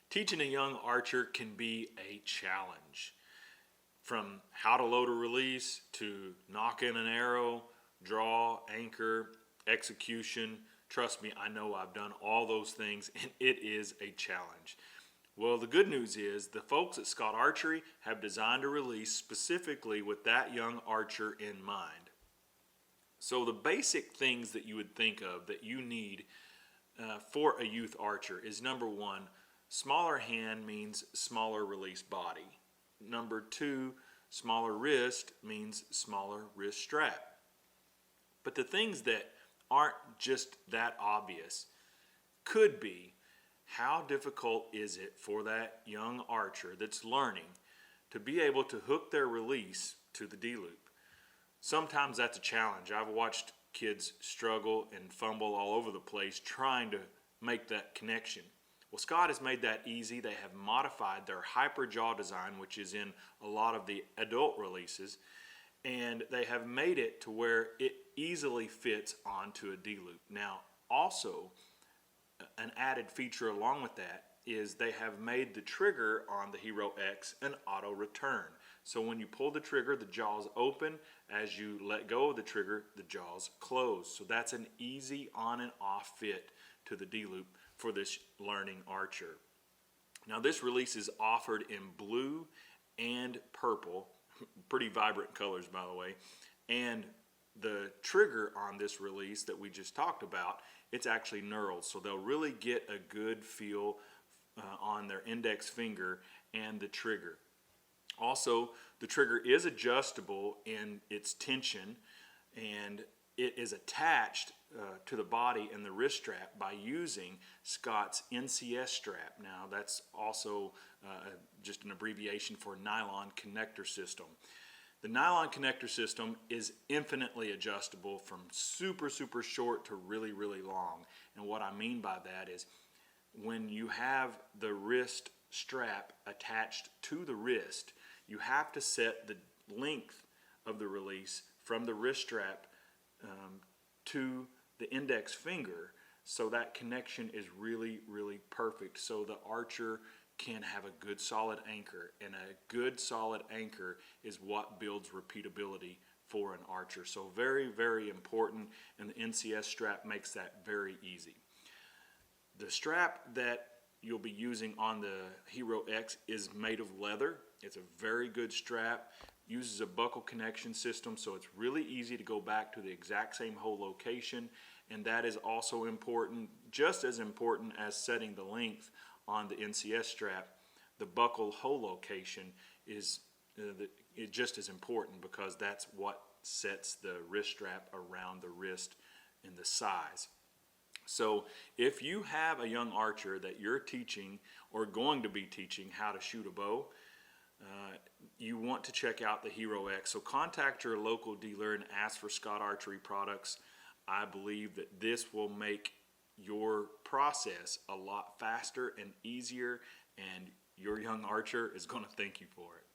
Teaching a young archer can be a challenge. From how to load a release to knock in an arrow, draw, anchor, execution. Trust me, I know I've done all those things and it is a challenge. Well, the good news is the folks at Scott Archery have designed a release specifically with that young archer in mind. So the basic things that you would think of that you need for a youth archer is number one, smaller hand means smaller release body. Number two, smaller wrist means smaller wrist strap. But the things that aren't just that obvious could be, how difficult is it for that young archer that's learning to be able to hook their release to the D-loop? Sometimes that's a challenge. I've watched kids struggle and fumble all over the place trying to make that connection. Well, Scott has made that easy. They have modified their hyper jaw design, which is in a lot of the adult releases, and they have made it to where it easily fits onto a D-loop. Now, also, an added feature along with that is they have made the trigger on the Hero X an auto return. So when you pull the trigger, the jaws open. As you let go of the trigger, the jaws close. So that's an easy on and off fit to the D-loop for this learning archer. Now this release is offered in blue and purple, pretty vibrant colors by the way, and the trigger on this release that we just talked about, it's actually knurled, so they'll really get a good feel on their index finger and the trigger. Also, the trigger is adjustable in its tension, and it is attached to the body and the wrist strap by using Scott's NCS strap. Now that's also just an abbreviation for nylon connector system. The nylon connector system is infinitely adjustable from super short to really long. And what I mean by that is when you have the wrist strap attached to the wrist, you have to set the length of the release from the wrist strap to the index finger, so that connection is really perfect, so the archer can have a good solid anchor, and a good solid anchor is what builds repeatability for an archer. So very important, and the NCS strap makes that very easy. The strap that you'll be using on the Hero X is made of leather. It's a very good strap, uses a buckle connection system, so it's really easy to go back to the exact same hole location, and that is also important, just as important as setting the length on the NCS strap. The buckle hole location is just as important, because that's what sets the wrist strap around the wrist and the size. So if you have a young archer that you're teaching or going to be teaching how to shoot a bow, you want to check out the Hero X. So contact your local dealer and ask for Scott Archery products. I believe that this will make your process a lot faster and easier, and your young archer is going to thank you for it.